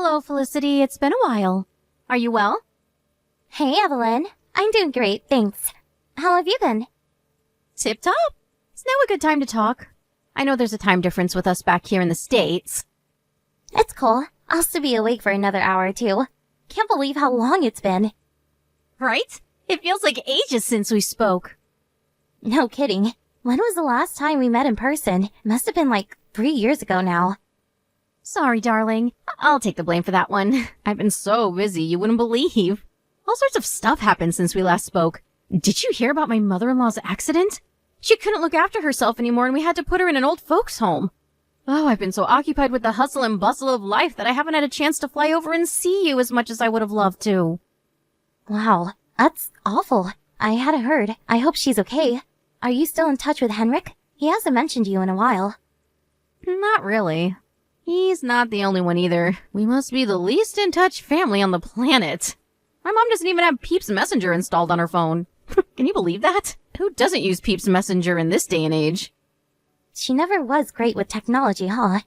Hello, Felicity. It's been a while. Are you well? Hey, Evelyn. I'm doing great, thanks. How have you been? Tip-top. It's now a good time to talk. I know there's a time difference with us back here in the States. It's cool. I'll still be awake for another hour or two. Can't believe how long it's been. Right? It feels like ages since we spoke. No kidding. When was the last time we met in person? Must have been like 3 years ago now. Sorry, darling. I'll take the blame for that one. I've been so busy you wouldn't believe. All sorts of stuff happened since we last spoke. Did you hear about my mother-in-law's accident? She couldn't look after herself anymore and we had to put her in an old folks' home. Oh, I've been so occupied with the hustle and bustle of life that I haven't had a chance to fly over and see you as much as I would have loved to. Wow, that's awful. I hadn't heard. I hope she's okay. Are you still in touch with Henrik? He hasn't mentioned you in a while. Not really. He's not the only one either. We must be the least in touch family on the planet. My mom doesn't even have Peeps Messenger installed on her phone. Can you believe that? Who doesn't use Peeps Messenger in this day and age? She never was great with technology, huh?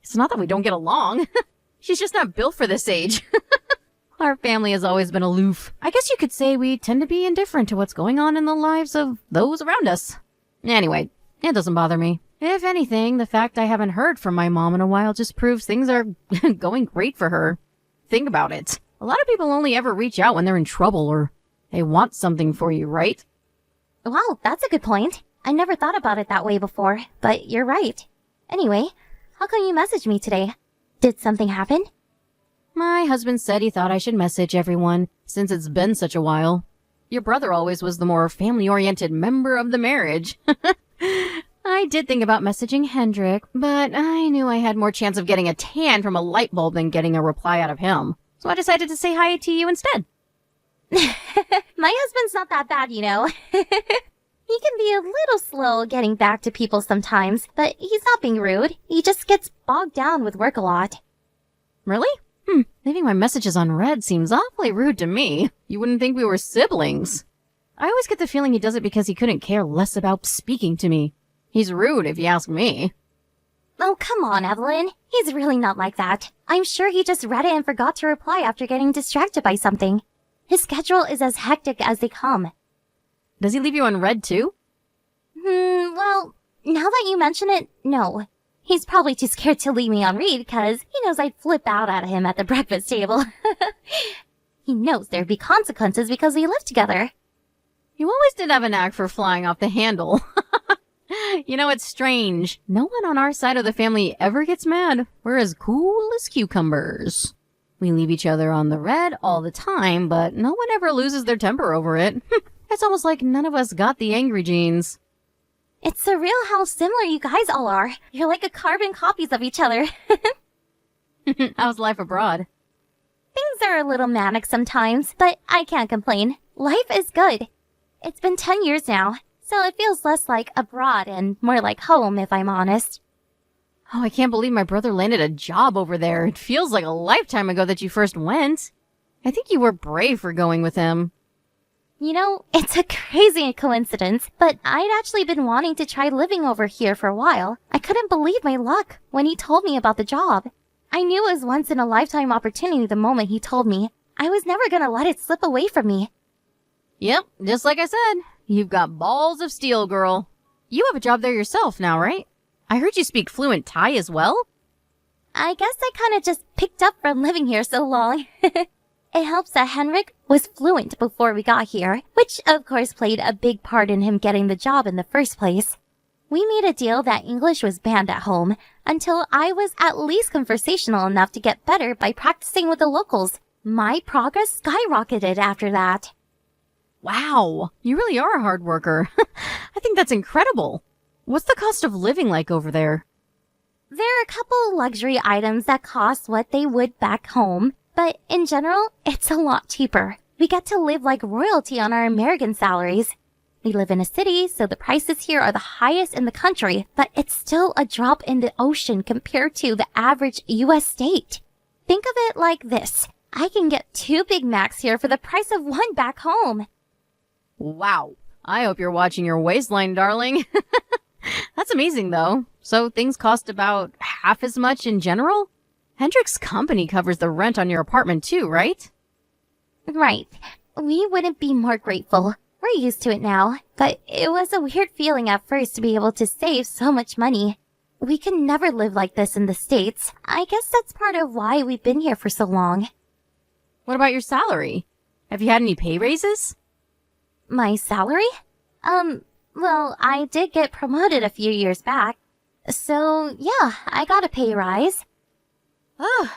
It's not that we don't get along. She's just not built for this age. Our family has always been aloof. I guess you could say we tend to be indifferent to what's going on in the lives of those around us. Anyway, it doesn't bother me. If anything, the fact I haven't heard from my mom in a while just proves things are going great for her. Think about it. A lot of people only ever reach out when they're in trouble or they want something for you, right? Wow, that's a good point. I never thought about it that way before, but you're right. Anyway, how come you messaged me today? Did something happen? My husband said he thought I should message everyone, since it's been such a while. Your brother always was the more family-oriented member of the marriage. I did think about messaging Hendrik, but I knew I had more chance of getting a tan from a light bulb than getting a reply out of him. So I decided to say hi to you instead. My husband's not that bad, you know. He can be a little slow getting back to people sometimes, but he's not being rude. He just gets bogged down with work a lot. Really? Leaving my messages unread seems awfully rude to me. You wouldn't think we were siblings. I always get the feeling he does it because he couldn't care less about speaking to me. He's rude if you ask me. Oh, come on, Evelyn. He's really not like that. I'm sure he just read it and forgot to reply after getting distracted by something. His schedule is as hectic as they come. Does he leave you unread too? Well, now that you mention it, no. He's probably too scared to leave me on read because he knows I'd flip out at him at the breakfast table. He knows there'd be consequences because we live together. You always did have a knack for flying off the handle. You know, it's strange. No one on our side of the family ever gets mad. We're as cool as cucumbers. We leave each other on the red all the time, but no one ever loses their temper over it. It's almost like none of us got the angry genes. It's surreal how similar you guys all are. You're like a carbon copies of each other. How's life abroad? Things are a little manic sometimes, but I can't complain. Life is good. It's been 10 years now, so it feels less like abroad and more like home, if I'm honest. Oh, I can't believe my brother landed a job over there. It feels like a lifetime ago that you first went. I think you were brave for going with him. You know, it's a crazy coincidence, but I'd actually been wanting to try living over here for a while. I couldn't believe my luck when he told me about the job. I knew it was once in a lifetime opportunity the moment he told me. I was never gonna let it slip away from me. Yep, just like I said. You've got balls of steel, girl. You have a job there yourself now, right? I heard you speak fluent Thai as well? I guess I kinda just picked up from living here so long. It helps that Henrik was fluent before we got here, which of course played a big part in him getting the job in the first place. We made a deal that English was banned at home until I was at least conversational enough to get better by practicing with the locals. My progress skyrocketed after that. Wow, you really are a hard worker. I think that's incredible. What's the cost of living like over there? There are a couple luxury items that cost what they would back home, but in general, it's a lot cheaper. We get to live like royalty on our American salaries. We live in a city, so the prices here are the highest in the country, but it's still a drop in the ocean compared to the average US state. Think of it like this. I can get 2 Big Macs here for the price of 1 back home. Wow. I hope you're watching your waistline, darling. That's amazing, though. So things cost about half as much in general? Hendrik's company covers the rent on your apartment too, right? Right. We wouldn't be more grateful. We're used to it now, but it was a weird feeling at first to be able to save so much money. We could never live like this in the States. I guess that's part of why we've been here for so long. What about your salary? Have you had any pay raises? My salary? Well, I did get promoted a few years back. So, yeah, I got a pay rise.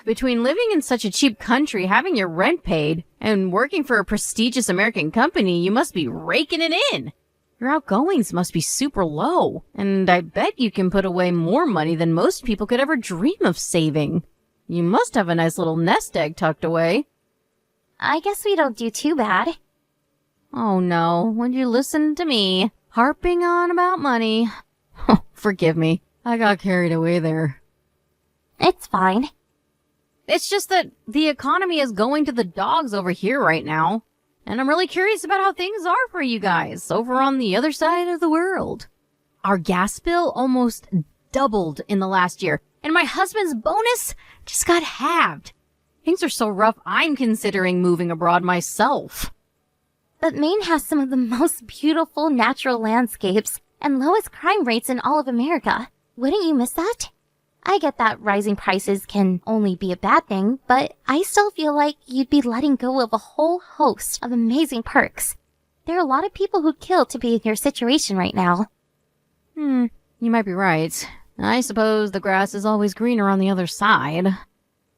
Between living in such a cheap country, having your rent paid, and working for a prestigious American company, you must be raking it in. Your outgoings must be super low, and I bet you can put away more money than most people could ever dream of saving. You must have a nice little nest egg tucked away. I guess we don't do too bad. Oh no, would you listen to me? Harping on about money. Forgive me, I got carried away there. It's fine. It's just that the economy is going to the dogs over here right now. And I'm really curious about how things are for you guys over on the other side of the world. Our gas bill almost doubled in the last year. And my husband's bonus just got halved. Things are so rough, I'm considering moving abroad myself. But Maine has some of the most beautiful natural landscapes and lowest crime rates in all of America. Wouldn't you miss that? I get that rising prices can only be a bad thing, but I still feel like you'd be letting go of a whole host of amazing perks. There are a lot of people who'd kill to be in your situation right now. You might be right. I suppose the grass is always greener on the other side.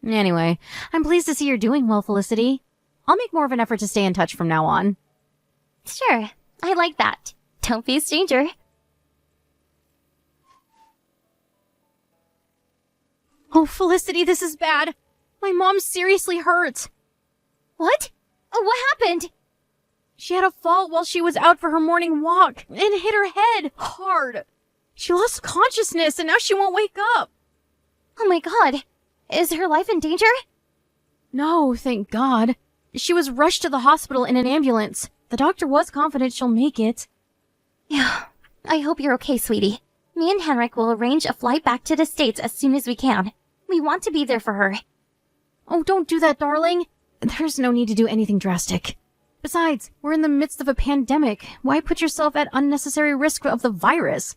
Anyway, I'm pleased to see you're doing well, Felicity. I'll make more of an effort to stay in touch from now on. Sure, I like that. Don't be a stranger. Oh, Felicity, this is bad. My mom's seriously hurt. What? What happened? She had a fall while she was out for her morning walk and hit her head hard. She lost consciousness and now she won't wake up. Oh my god. Is her life in danger? No, thank God. She was rushed to the hospital in an ambulance. The doctor was confident she'll make it. Yeah, I hope you're okay, sweetie. Me and Henrik will arrange a flight back to the States as soon as we can. We want to be there for her. Oh, don't do that, darling. There's no need to do anything drastic. Besides, we're in the midst of a pandemic. Why put yourself at unnecessary risk of the virus?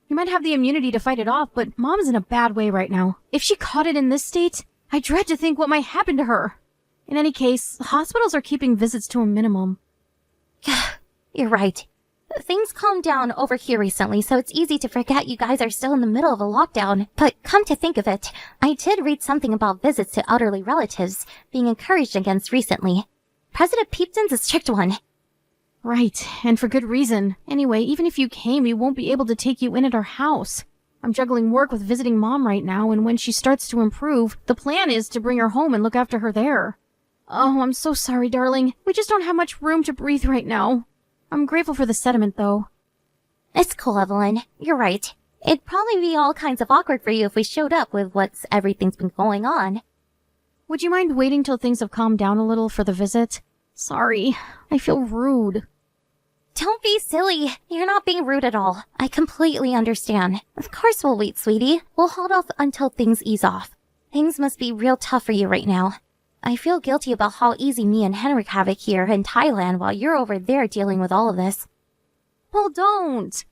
You might have the immunity to fight it off, but Mom's in a bad way right now. If she caught it in this state, I dread to think what might happen to her. In any case, hospitals are keeping visits to a minimum. You're right. Things calmed down over here recently, so it's easy to forget you guys are still in the middle of a lockdown. But come to think of it, I did read something about visits to elderly relatives being encouraged against recently. President Peepton's a strict one. Right, and for good reason. Anyway, even if you came, we won't be able to take you in at our house. I'm juggling work with visiting Mom right now, and when she starts to improve, the plan is to bring her home and look after her there. Oh, I'm so sorry, darling. We just don't have much room to breathe right now. I'm grateful for the sediment, though. It's cool, Evelyn. You're right. It'd probably be all kinds of awkward for you if we showed up with everything's been going on. Would you mind waiting till things have calmed down a little for the visit? Sorry, I feel rude. Don't be silly. You're not being rude at all. I completely understand. Of course we'll wait, sweetie. We'll hold off until things ease off. Things must be real tough for you right now. I feel guilty about how easy me and Henrik have it here in Thailand while you're over there dealing with all of this. Well, don't.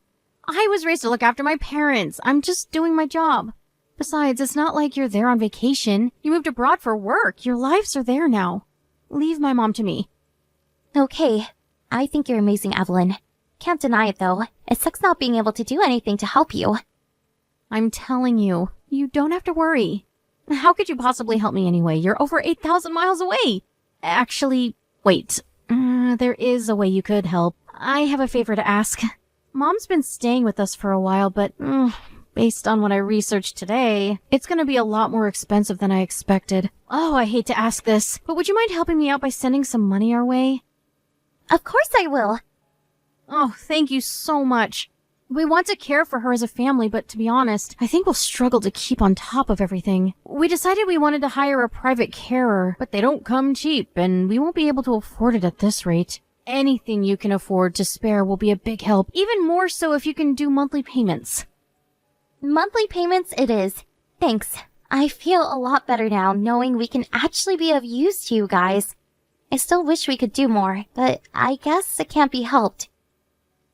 I was raised to look after my parents. I'm just doing my job. Besides, it's not like you're there on vacation. You moved abroad for work. Your lives are there now. Leave my mom to me. Okay. I think you're amazing, Evelyn. Can't deny it, though. It sucks not being able to do anything to help you. I'm telling you, you don't have to worry. How could you possibly help me anyway? You're over 8,000 miles away. Actually, wait. There is a way you could help. I have a favor to ask. Mom's been staying with us for a while, but based on what I researched today, it's going to be a lot more expensive than I expected. Oh, I hate to ask this, but would you mind helping me out by sending some money our way? Of course I will. Oh, thank you so much. We want to care for her as a family, but to be honest, I think we'll struggle to keep on top of everything. We decided we wanted to hire a private carer, but they don't come cheap, and we won't be able to afford it at this rate. Anything you can afford to spare will be a big help, even more so if you can do monthly payments. Monthly payments it is. Thanks. I feel a lot better now knowing we can actually be of use to you guys. I still wish we could do more, but I guess it can't be helped.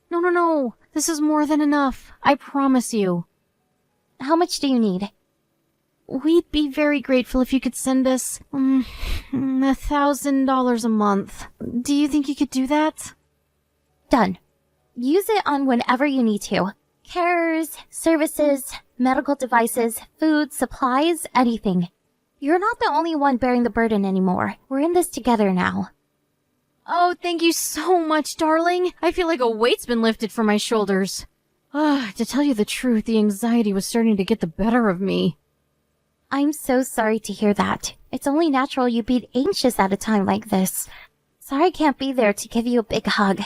No. This is more than enough. I promise you. How much do you need? We'd be very grateful if you could send us $1,000 a month. Do you think you could do that? Done. Use it on whenever you need to. Carers, services, medical devices, food, supplies, anything. You're not the only one bearing the burden anymore. We're in this together now. Oh, thank you so much, darling. I feel like a weight's been lifted from my shoulders. To tell you the truth, the anxiety was starting to get the better of me. I'm so sorry to hear that. It's only natural you'd be anxious at a time like this. Sorry I can't be there to give you a big hug.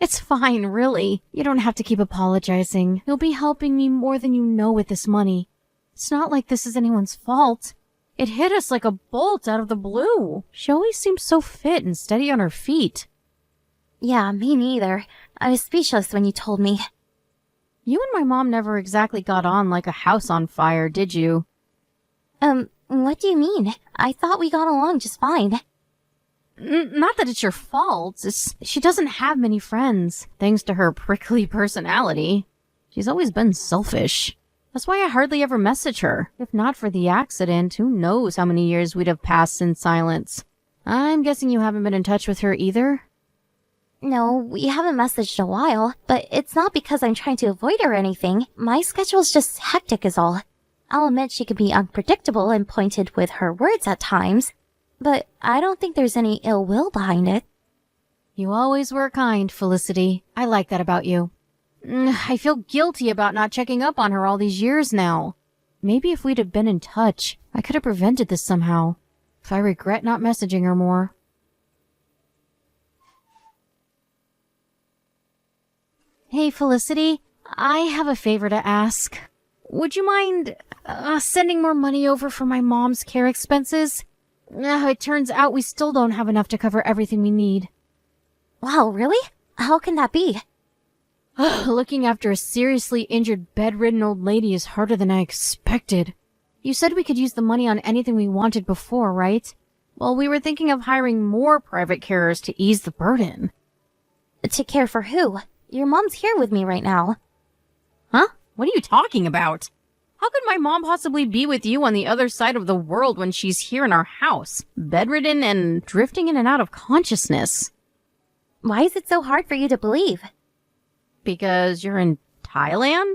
It's fine, really. You don't have to keep apologizing. You'll be helping me more than you know with this money. It's not like this is anyone's fault. It hit us like a bolt out of the blue. She always seems so fit and steady on her feet. Yeah, me neither. I was speechless when you told me. You and my mom never exactly got on like a house on fire, did you? What do you mean? I thought we got along just fine. Not that it's your fault. She doesn't have many friends, thanks to her prickly personality. She's always been selfish. That's why I hardly ever message her. If not for the accident, who knows how many years we'd have passed in silence. I'm guessing you haven't been in touch with her either? No, we haven't messaged in a while, but it's not because I'm trying to avoid her or anything. My schedule's just hectic is all. I'll admit she can be unpredictable and pointed with her words at times, but I don't think there's any ill will behind it. You always were kind, Felicity. I like that about you. I feel guilty about not checking up on her all these years now. Maybe if we'd have been in touch, I could have prevented this somehow. I regret not messaging her more. Hey, Felicity. I have a favor to ask. Would you mind sending more money over for my mom's care expenses? It turns out we still don't have enough to cover everything we need. Wow, really? How can that be? Looking after a seriously injured, bedridden old lady is harder than I expected. You said we could use the money on anything we wanted before, right? Well, we were thinking of hiring more private carers to ease the burden. To care for who? Your mom's here with me right now. Huh? What are you talking about? How could my mom possibly be with you on the other side of the world when she's here in our house, bedridden and drifting in and out of consciousness? Why is it so hard for you to believe? Because you're in Thailand?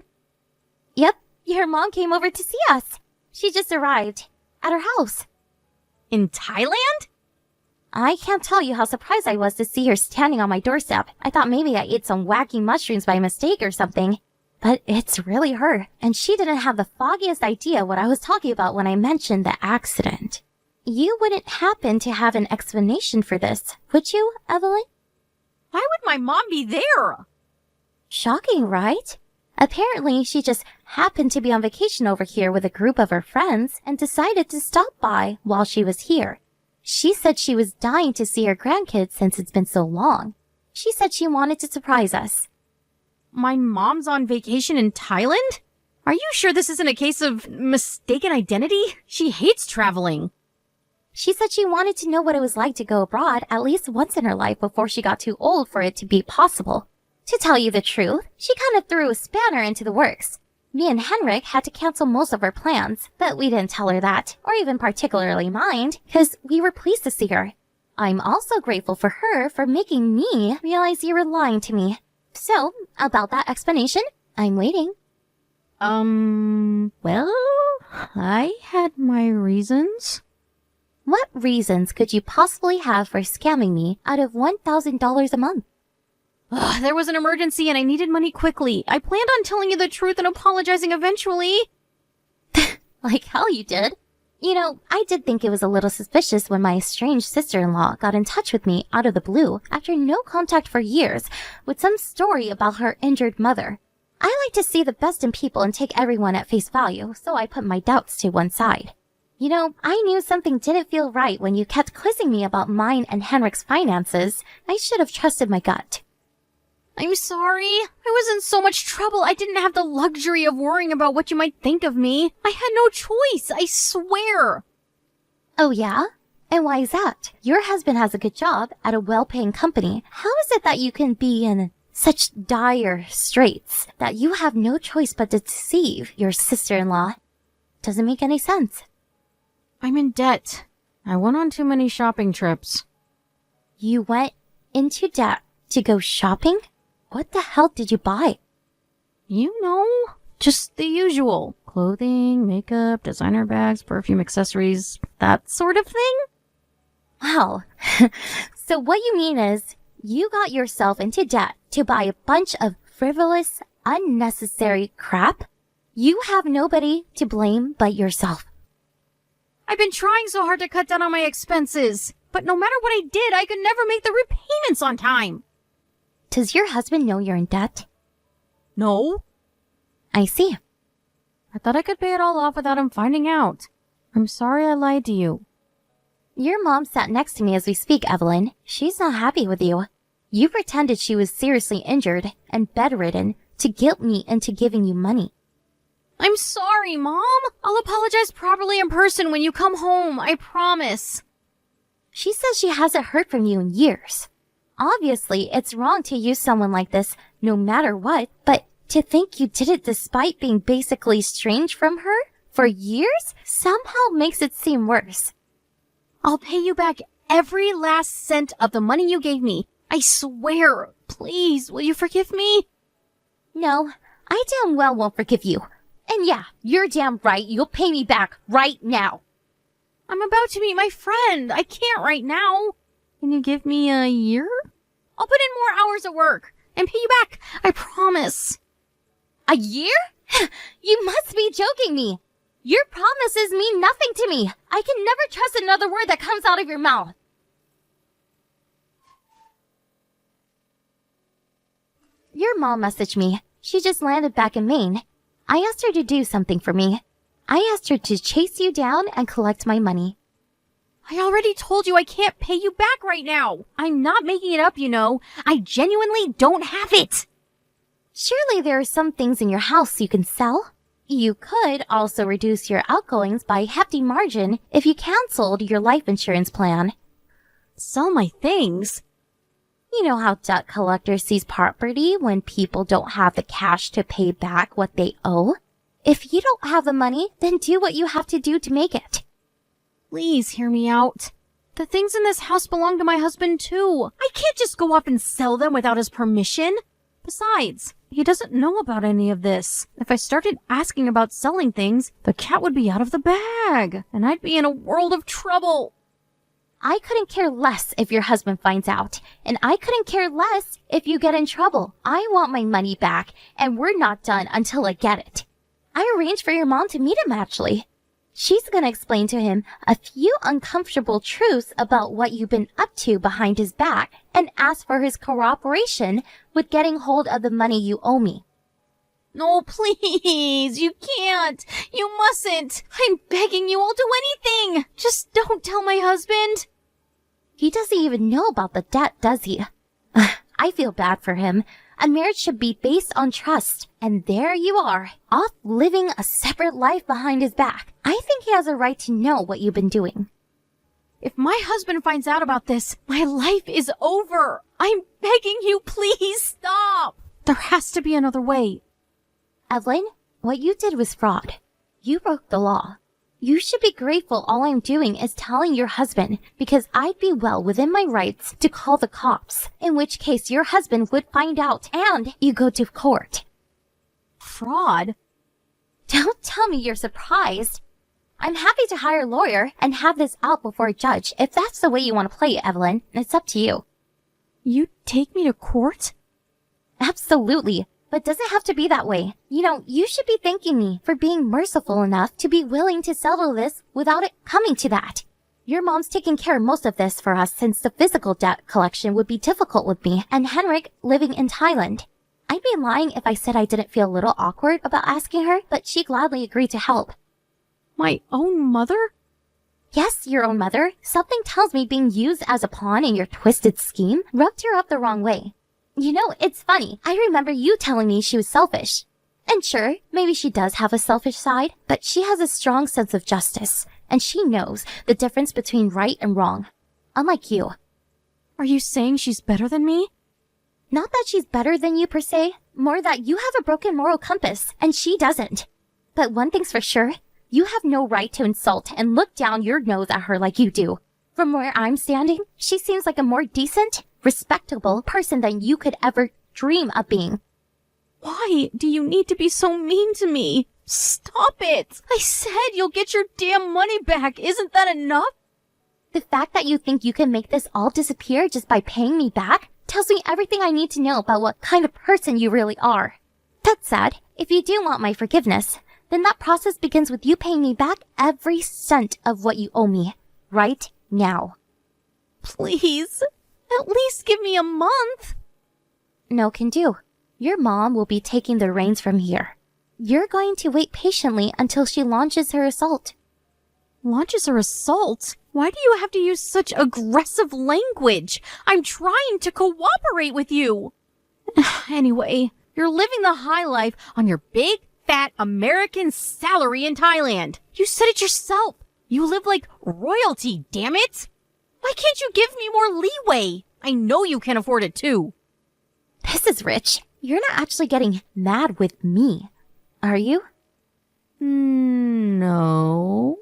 Yep, your mom came over to see us. She just arrived. At her house. In Thailand? I can't tell you how surprised I was to see her standing on my doorstep. I thought maybe I ate some wacky mushrooms by mistake or something. But it's really her, and she didn't have the foggiest idea what I was talking about when I mentioned the accident. You wouldn't happen to have an explanation for this, would you, Evelyn? Why would my mom be there? Shocking, right? Apparently, she just happened to be on vacation over here with a group of her friends and decided to stop by while she was here. She said she was dying to see her grandkids since it's been so long. She said she wanted to surprise us. My mom's on vacation in Thailand? Are you sure this isn't a case of mistaken identity? She hates traveling. She said she wanted to know what it was like to go abroad at least once in her life before she got too old for it to be possible. To tell you the truth, she kind of threw a spanner into the works. Me and Henrik had to cancel most of our plans, but we didn't tell her that, or even particularly mind, because we were pleased to see her. I'm also grateful for her for making me realize you were lying to me. So, about that explanation, I'm waiting. Well, I had my reasons. What reasons could you possibly have for scamming me out of $1,000 a month? There was an emergency and I needed money quickly. I planned on telling you the truth and apologizing eventually. Like hell you did. You know, I did think it was a little suspicious when my estranged sister-in-law got in touch with me out of the blue after no contact for years with some story about her injured mother. I like to see the best in people and take everyone at face value, so I put my doubts to one side. You know, I knew something didn't feel right when you kept quizzing me about mine and Henrik's finances. I should have trusted my gut. I'm sorry. I was in so much trouble. I didn't have the luxury of worrying about what you might think of me. I had no choice, I swear. Oh yeah? And why is that? Your husband has a good job at a well-paying company. How is it that you can be in such dire straits that you have no choice but to deceive your sister-in-law? Doesn't make any sense. I'm in debt. I went on too many shopping trips. You went into debt to go shopping? What the hell did you buy? You know, just the usual. Clothing, makeup, designer bags, perfume, accessories, that sort of thing. Wow. So what you mean is you got yourself into debt to buy a bunch of frivolous, unnecessary crap? You have nobody to blame but yourself. I've been trying so hard to cut down on my expenses, but no matter what I did, I could never make the repayments on time. Does your husband know you're in debt? No. I see. I thought I could pay it all off without him finding out. I'm sorry I lied to you. Your mom sat next to me as we speak, Evelyn. She's not happy with you. You pretended she was seriously injured and bedridden to guilt me into giving you money. I'm sorry, Mom. I'll apologize properly in person when you come home, I promise. She says she hasn't heard from you in years. Obviously, it's wrong to use someone like this no matter what, but to think you did it despite being basically estranged from her for years somehow makes it seem worse. I'll pay you back every last cent of the money you gave me. I swear. Please, will you forgive me? No, I damn well won't forgive you. And yeah, you're damn right, you'll pay me back right now. I'm about to meet my friend. I can't right now. Can you give me a year? I'll put in more hours of work and pay you back. I promise. A year? You must be joking me. Your promises mean nothing to me. I can never trust another word that comes out of your mouth. Your mom messaged me. She just landed back in Maine. I asked her to do something for me. I asked her to chase you down and collect my money. I already told you I can't pay you back right now. I'm not making it up, you know. I genuinely don't have it. Surely there are some things in your house you can sell. You could also reduce your outgoings by a hefty margin if you canceled your life insurance plan. Sell my things? You know how debt collectors seize property when people don't have the cash to pay back what they owe? If you don't have the money, then do what you have to do to make it. Please hear me out. The things in this house belong to my husband too. I can't just go off and sell them without his permission. Besides, he doesn't know about any of this. If I started asking about selling things, the cat would be out of the bag, and I'd be in a world of trouble. I couldn't care less if your husband finds out, and I couldn't care less if you get in trouble. I want my money back, and we're not done until I get it. I arranged for your mom to meet him, actually. She's gonna explain to him a few uncomfortable truths about what you've been up to behind his back and ask for his cooperation with getting hold of the money you owe me. No, please, you can't. You mustn't. I'm begging you, I'll do anything. Just don't tell my husband. He doesn't even know about the debt, does he? I feel bad for him. A marriage should be based on trust. And there you are, off living a separate life behind his back. I think he has a right to know what you've been doing. If my husband finds out about this, my life is over. I'm begging you, please stop. There has to be another way. Evelyn, what you did was fraud. You broke the law. You should be grateful all I'm doing is telling your husband, because I'd be well within my rights to call the cops, in which case your husband would find out and you go to court. Fraud? Don't tell me you're surprised. I'm happy to hire a lawyer and have this out before a judge. If that's the way you want to play it, Evelyn, it's up to you. You take me to court? Absolutely. But doesn't have to be that way. You know, you should be thanking me for being merciful enough to be willing to settle this without it coming to that. Your mom's taking care of most of this for us since the physical debt collection would be difficult with me and Henrik living in Thailand. I'd be lying if I said I didn't feel a little awkward about asking her, but she gladly agreed to help. My own mother? Yes, your own mother. Something tells me being used as a pawn in your twisted scheme rubbed her up the wrong way. You know, it's funny. I remember you telling me she was selfish. And sure, maybe she does have a selfish side, but she has a strong sense of justice, and she knows the difference between right and wrong. Unlike you. Are you saying she's better than me? Not that she's better than you per se, more that you have a broken moral compass, and she doesn't. But one thing's for sure, you have no right to insult and look down your nose at her like you do. From where I'm standing, she seems like a more decent, respectable person than you could ever dream of being. Why do you need to be so mean to me? Stop it! I said you'll get your damn money back. Isn't that enough? The fact that you think you can make this all disappear just by paying me back tells me everything I need to know about what kind of person you really are. That said, if you do want my forgiveness, then that process begins with you paying me back every cent of what you owe me, right now. Please, at least give me a month. No can do. Your mom will be taking the reins from here. You're going to wait patiently until she launches her assault. Launches her assault? Why do you have to use such aggressive language? I'm trying to cooperate with you. Anyway, you're living the high life on your big, fat American salary in Thailand. You said it yourself. You live like royalty, damn it. Why can't you give me more leeway? I know you can afford it too. This is rich. You're not actually getting mad with me, are you? No.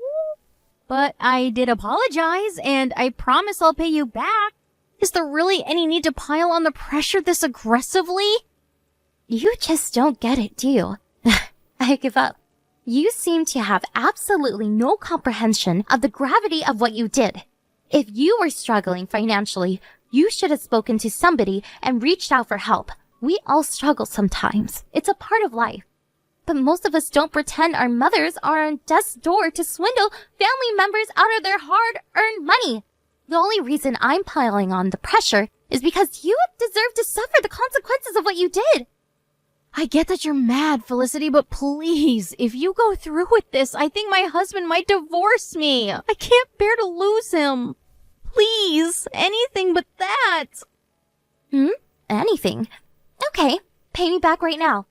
But I did apologize, and I promise I'll pay you back. Is there really any need to pile on the pressure this aggressively? You just don't get it, do you? I give up. You seem to have absolutely no comprehension of the gravity of what you did. If you were struggling financially, you should have spoken to somebody and reached out for help. We all struggle sometimes. It's a part of life. But most of us don't pretend our mothers are on death's door to swindle family members out of their hard-earned money. The only reason I'm piling on the pressure is because you deserve to suffer the consequences of what you did. I get that you're mad, Felicity, but please, if you go through with this, I think my husband might divorce me. I can't bear to lose him. Please, anything but that. Anything? Okay, pay me back right now.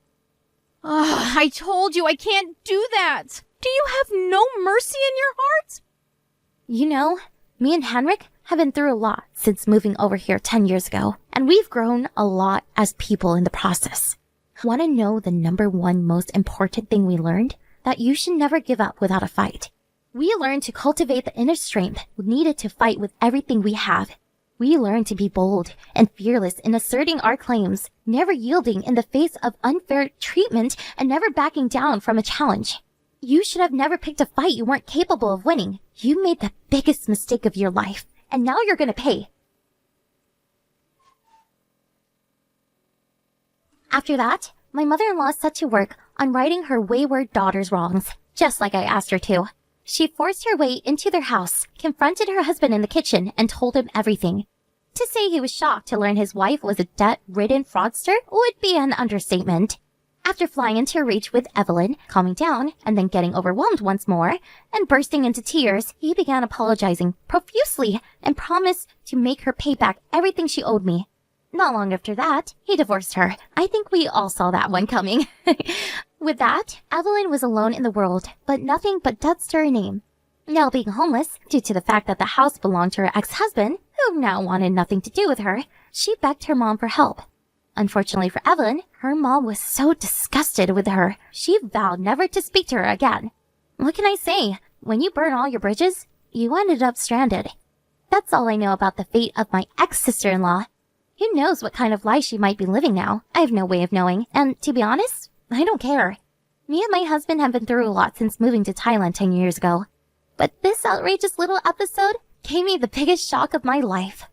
I told you I can't do that. Do you have no mercy in your heart? You know, me and Henrik have been through a lot since moving over here 10 years ago, and we've grown a lot as people in the process. Want to know the number one most important thing we learned? That you should never give up without a fight. We learned to cultivate the inner strength needed to fight with everything we have. We learned to be bold and fearless in asserting our claims, never yielding in the face of unfair treatment and never backing down from a challenge. You should have never picked a fight you weren't capable of winning. You made the biggest mistake of your life, and now you're gonna pay. After that, my mother-in-law set to work on righting her wayward daughter's wrongs, just like I asked her to. She forced her way into their house, confronted her husband in the kitchen, and told him everything. To say he was shocked to learn his wife was a debt-ridden fraudster would be an understatement. After flying into a reach with Evelyn, calming down, and then getting overwhelmed once more, and bursting into tears, he began apologizing profusely and promised to make her pay back everything she owed me. Not long after that, he divorced her. I think we all saw that one coming. With that, Evelyn was alone in the world, but nothing but debts to her name. Now being homeless, due to the fact that the house belonged to her ex-husband, who now wanted nothing to do with her, she begged her mom for help. Unfortunately for Evelyn, her mom was so disgusted with her, she vowed never to speak to her again. What can I say? When you burn all your bridges, you ended up stranded. That's all I know about the fate of my ex-sister-in-law. Who knows what kind of life she might be living now? I have no way of knowing, and to be honest, I don't care. Me and my husband have been through a lot since moving to Thailand 10 years ago. But this outrageous little episode gave me the biggest shock of my life.